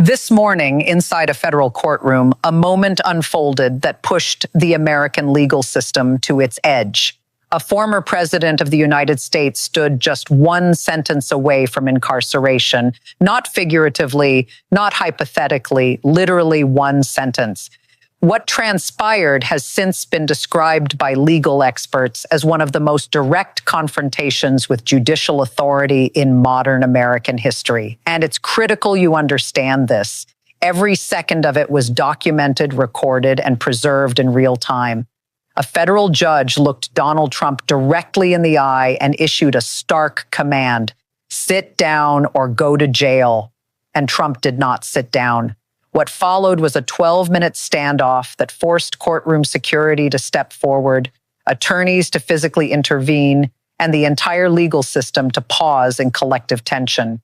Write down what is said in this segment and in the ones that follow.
This morning, inside a federal courtroom, a moment unfolded that pushed the American legal system to its edge. A former president of the United States stood just one sentence away from incarceration, not figuratively, not hypothetically, literally one sentence. What transpired has since been described by legal experts as one of the most direct confrontations with judicial authority in modern American history. And it's critical you understand this. Every second of it was documented, recorded, and preserved in real time. A federal judge looked Donald Trump directly in the eye and issued a stark command: sit down or go to jail. And Trump did not sit down. What followed was a 12-minute standoff that forced courtroom security to step forward, attorneys to physically intervene, and the entire legal system to pause in collective tension.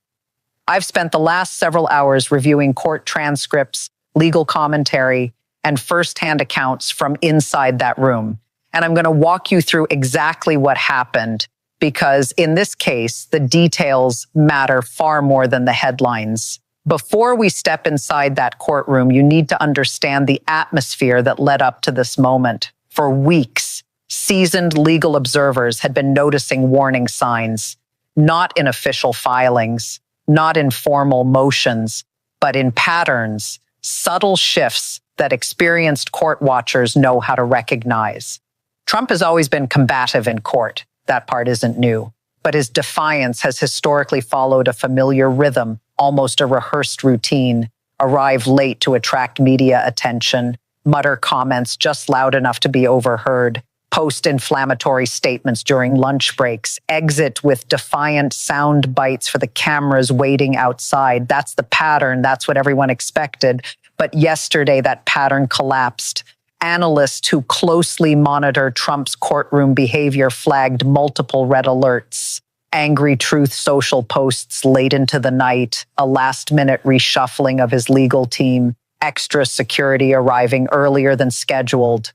I've spent the last several hours reviewing court transcripts, legal commentary, and firsthand accounts from inside that room. And I'm going to walk you through exactly what happened, because in this case, the details matter far more than the headlines. Before we step inside that courtroom, you need to understand the atmosphere that led up to this moment. For weeks, seasoned legal observers had been noticing warning signs, not in official filings, not in formal motions, but in patterns, subtle shifts that experienced court watchers know how to recognize. Trump has always been combative in court. That part isn't new. But his defiance has historically followed a familiar rhythm, almost a rehearsed routine: arrive late to attract media attention, mutter comments just loud enough to be overheard, post inflammatory statements during lunch breaks, exit with defiant sound bites for the cameras waiting outside. That's the pattern. That's what everyone expected. But yesterday, that pattern collapsed. Analysts who closely monitor Trump's courtroom behavior flagged multiple red alerts: angry truth social posts late into the night, a last-minute reshuffling of his legal team, extra security arriving earlier than scheduled,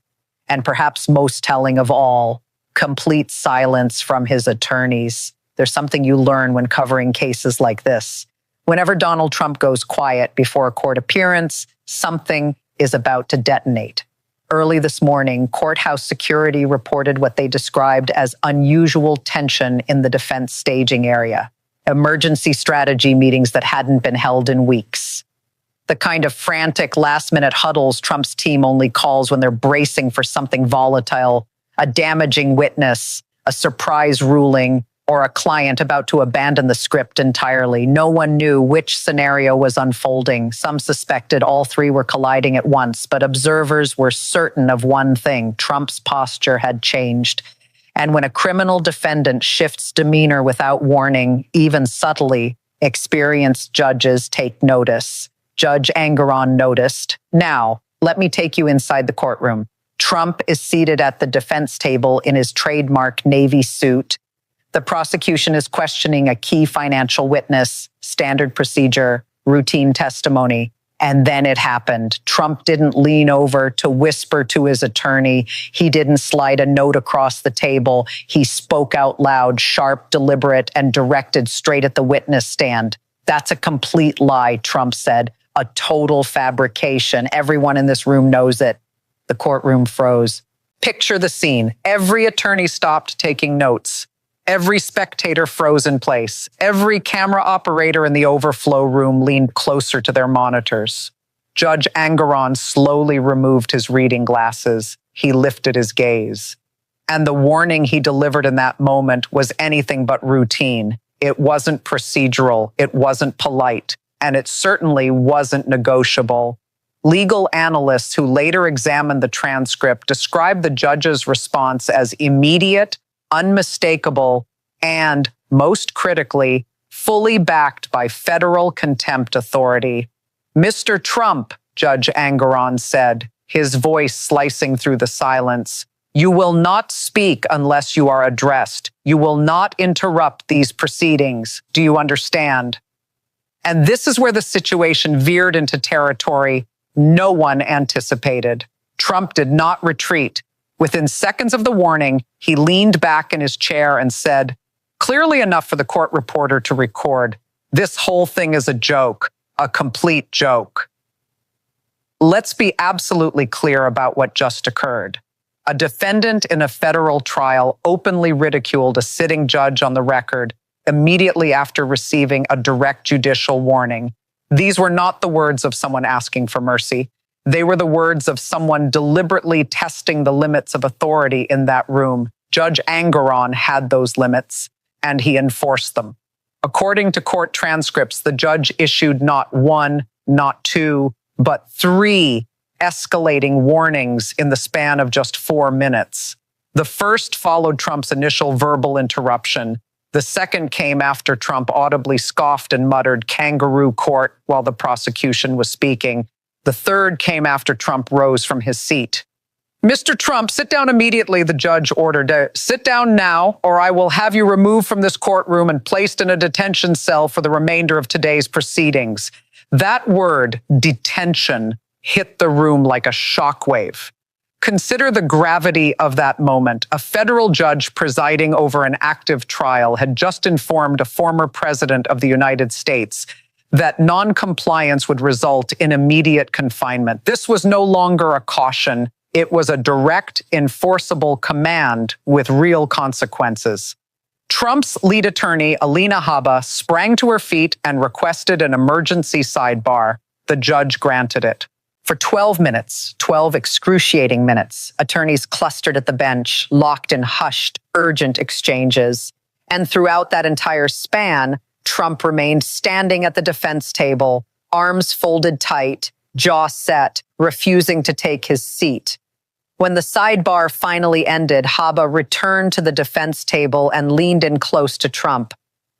and perhaps most telling of all, complete silence from his attorneys. There's something you learn when covering cases like this. Whenever Donald Trump goes quiet before a court appearance, something is about to detonate. Early this morning, courthouse security reported what they described as unusual tension in the defense staging area, emergency strategy meetings that hadn't been held in weeks. The kind of frantic last-minute huddles Trump's team only calls when they're bracing for something volatile, a damaging witness, a surprise ruling, or a client about to abandon the script entirely. No one knew which scenario was unfolding. Some suspected all three were colliding at once, but observers were certain of one thing: Trump's posture had changed. And when a criminal defendant shifts demeanor without warning, even subtly, experienced judges take notice. Judge Engoron noticed. Now, let me take you inside the courtroom. Trump is seated at the defense table in his trademark navy suit. The prosecution is questioning a key financial witness, standard procedure, routine testimony. And then it happened. Trump didn't lean over to whisper to his attorney. He didn't slide a note across the table. He spoke out loud, sharp, deliberate, and directed straight at the witness stand. That's a complete lie, Trump said. A total fabrication. Everyone in this room knows it. The courtroom froze. Picture the scene. Every attorney stopped taking notes. Every spectator froze in place. Every camera operator in the overflow room leaned closer to their monitors. Judge Engoron slowly removed his reading glasses. He lifted his gaze. And the warning he delivered in that moment was anything but routine. It wasn't procedural. It wasn't polite. And it certainly wasn't negotiable. Legal analysts who later examined the transcript described the judge's response as immediate, unmistakable, and, most critically, fully backed by federal contempt authority. "Mr. Trump," Judge Engoron said, his voice slicing through the silence, "you will not speak unless you are addressed. You will not interrupt these proceedings. Do you understand?" And this is where the situation veered into territory no one anticipated. Trump did not retreat. Within seconds of the warning, he leaned back in his chair and said, clearly enough for the court reporter to record, "This whole thing is a joke. a complete joke. Let's be absolutely clear about what just occurred. A defendant in a federal trial openly ridiculed a sitting judge on the record immediately after receiving a direct judicial warning. These were not the words of someone asking for mercy. They were the words of someone deliberately testing the limits of authority in that room. Judge Angaran had those limits, and he enforced them. According to court transcripts, the judge issued not one, not two, but three escalating warnings in the span of just 4 minutes. The first followed Trump's initial verbal interruption. The second came after Trump audibly scoffed and muttered "kangaroo court" while the prosecution was speaking. The third came after Trump rose from his seat. "Mr. Trump, sit down immediately," the judge ordered. "Sit down now, or I will have you removed from this courtroom and placed in a detention cell for the remainder of today's proceedings." That word, detention, hit the room like a shockwave. Consider the gravity of that moment. A federal judge presiding over an active trial had just informed a former president of the United States that non-compliance would result in immediate confinement. This was no longer a caution. It was a direct, enforceable command with real consequences. Trump's lead attorney, Alina Habba, sprang to her feet and requested an emergency sidebar. The judge granted it. For 12 minutes, 12 excruciating minutes, attorneys clustered at the bench, locked in hushed, urgent exchanges. And throughout that entire span, Trump remained standing at the defense table, arms folded tight, jaw set, refusing to take his seat. When the sidebar finally ended, Habba returned to the defense table and leaned in close to Trump.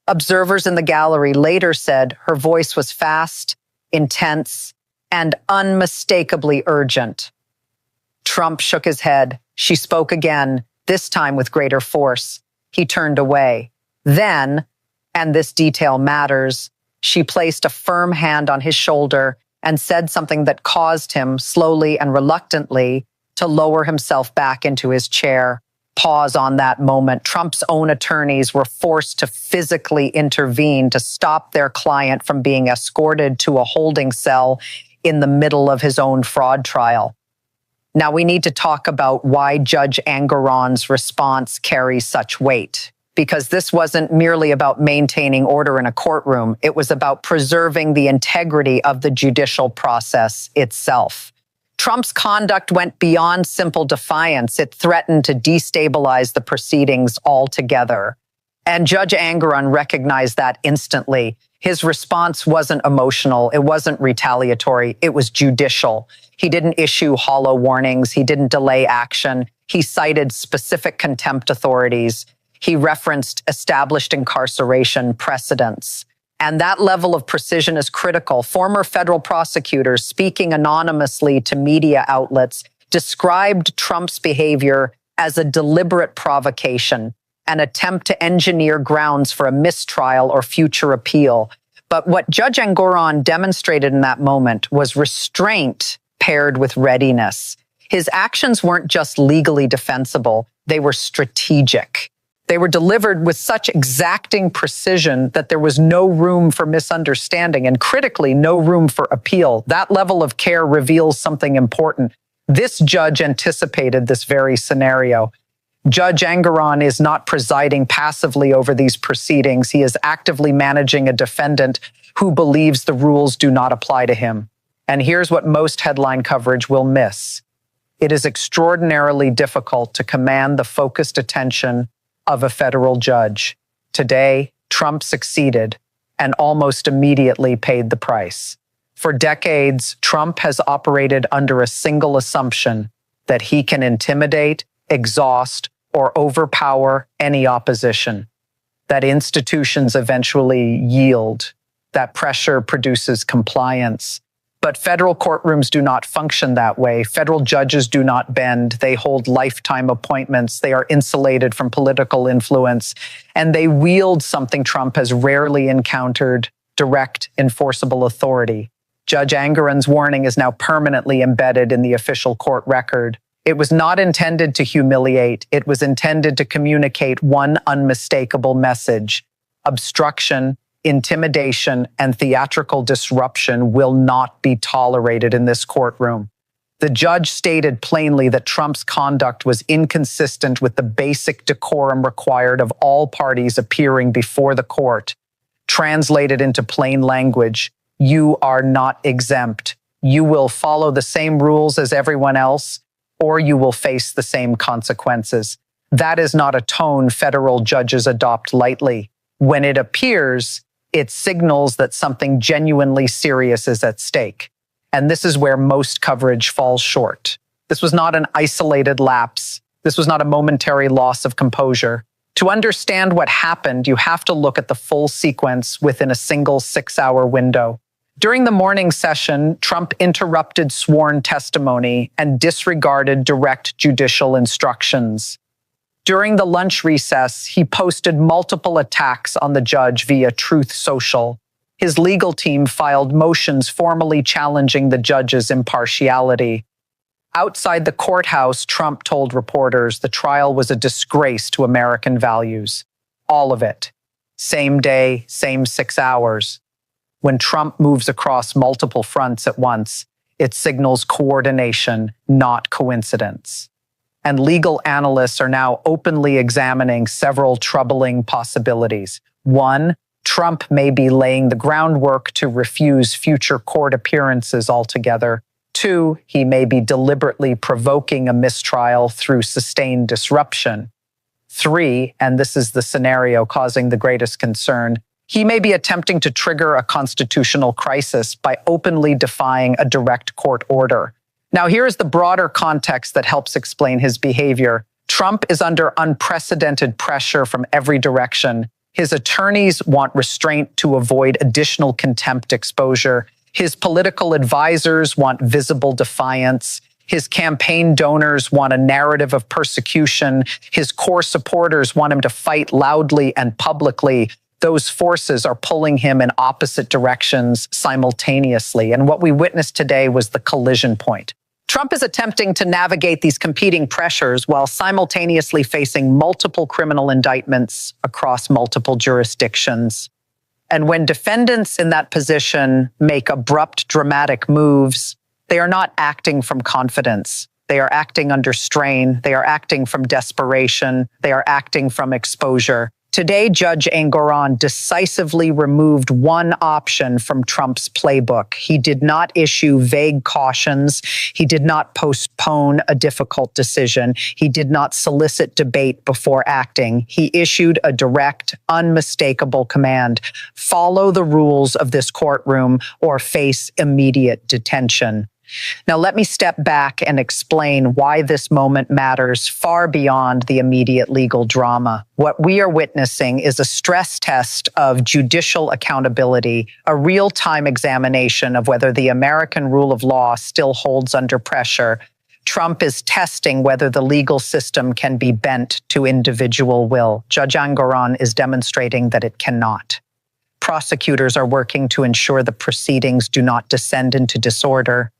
Observers in the gallery later said her voice was fast, intense, and unmistakably urgent. Trump shook his head. She spoke again, this time with greater force. He turned away. Then, and this detail matters, she placed a firm hand on his shoulder and said something that caused him, slowly and reluctantly, to lower himself back into his chair. Pause on that moment. Trump's own attorneys were forced to physically intervene to stop their client from being escorted to a holding cell in the middle of his own fraud trial. Now we need to talk about why Judge Angaran's response carries such weight, because this wasn't merely about maintaining order in a courtroom. It was about preserving the integrity of the judicial process itself. Trump's conduct went beyond simple defiance. It threatened to destabilize the proceedings altogether. And Judge Angaran recognized that instantly. His response wasn't emotional. It wasn't retaliatory. It was judicial. He didn't issue hollow warnings. He didn't delay action. He cited specific contempt authorities. He referenced established incarceration precedents. And that level of precision is critical. Former federal prosecutors speaking anonymously to media outlets described Trump's behavior as a deliberate provocation, an attempt to engineer grounds for a mistrial or future appeal. But what Judge Angaran demonstrated in that moment was restraint paired with readiness. His actions weren't just legally defensible, they were strategic. They were delivered with such exacting precision that there was no room for misunderstanding and, critically, no room for appeal. That level of care reveals something important. This judge anticipated this very scenario. Judge Angaran is not presiding passively over these proceedings. He is actively managing a defendant who believes the rules do not apply to him. And here's what most headline coverage will miss. It is extraordinarily difficult to command the focused attention of a federal judge. Today, Trump succeeded and almost immediately paid the price. For decades, Trump has operated under a single assumption that he can intimidate, exhaust, or overpower any opposition, that institutions eventually yield, that pressure produces compliance. But federal courtrooms do not function that way. Federal judges do not bend. They hold lifetime appointments. They are insulated from political influence. And they wield something Trump has rarely encountered: direct, enforceable authority. Judge Angaran's warning is now permanently embedded in the official court record. It was not intended to humiliate. It was intended to communicate one unmistakable message: obstruction intimidation, and theatrical disruption will not be tolerated in this courtroom. The judge stated plainly that Trump's conduct was inconsistent with the basic decorum required of all parties appearing before the court. Translated into plain language, you are not exempt. You will follow the same rules as everyone else, or you will face the same consequences. That is not a tone federal judges adopt lightly. When it appears, it signals that something genuinely serious is at stake. And this is where most coverage falls short. This was not an isolated lapse. This was not a momentary loss of composure. To understand what happened, you have to look at the full sequence within a single 6-hour window. During the morning session, Trump interrupted sworn testimony and disregarded direct judicial instructions. During the lunch recess, he posted multiple attacks on the judge via Truth Social. His legal team filed motions formally challenging the judge's impartiality. Outside the courthouse, Trump told reporters the trial was a disgrace to American values. All of it. Same day, same 6 hours. When Trump moves across multiple fronts at once, it signals coordination, not coincidence. And legal analysts are now openly examining several troubling possibilities. One, Trump may be laying the groundwork to refuse future court appearances altogether. Two, he may be deliberately provoking a mistrial through sustained disruption. Three, and this is the scenario causing the greatest concern, he may be attempting to trigger a constitutional crisis by openly defying a direct court order. Now, here is the broader context that helps explain his behavior. Trump is under unprecedented pressure from every direction. His attorneys want restraint to avoid additional contempt exposure. His political advisors want visible defiance. His campaign donors want a narrative of persecution. His core supporters want him to fight loudly and publicly. Those forces are pulling him in opposite directions simultaneously. And what we witnessed today was the collision point. Trump is attempting to navigate these competing pressures while simultaneously facing multiple criminal indictments across multiple jurisdictions. And when defendants in that position make abrupt, dramatic moves, they are not acting from confidence. They are acting under strain. They are acting from desperation. They are acting from exposure. Today, Judge Engoron decisively removed one option from Trump's playbook. He did not issue vague cautions. He did not postpone a difficult decision. He did not solicit debate before acting. He issued a direct, unmistakable command: follow the rules of this courtroom or face immediate detention. Now, let me step back and explain why this moment matters far beyond the immediate legal drama. What we are witnessing is a stress test of judicial accountability, a real-time examination of whether the American rule of law still holds under pressure. Trump is testing whether the legal system can be bent to individual will. Judge Engoron is demonstrating that it cannot. Prosecutors are working to ensure the proceedings do not descend into disorder.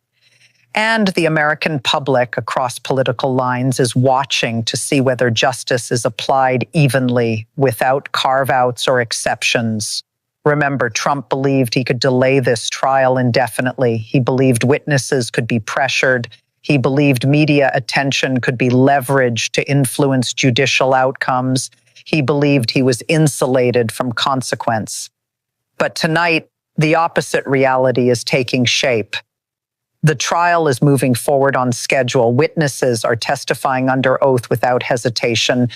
And the American public across political lines is watching to see whether justice is applied evenly without carve-outs or exceptions. Remember, Trump believed he could delay this trial indefinitely. He believed witnesses could be pressured. He believed media attention could be leveraged to influence judicial outcomes. He believed he was insulated from consequence. But tonight, the opposite reality is taking shape. The trial is moving forward on schedule. Witnesses are testifying under oath without hesitation.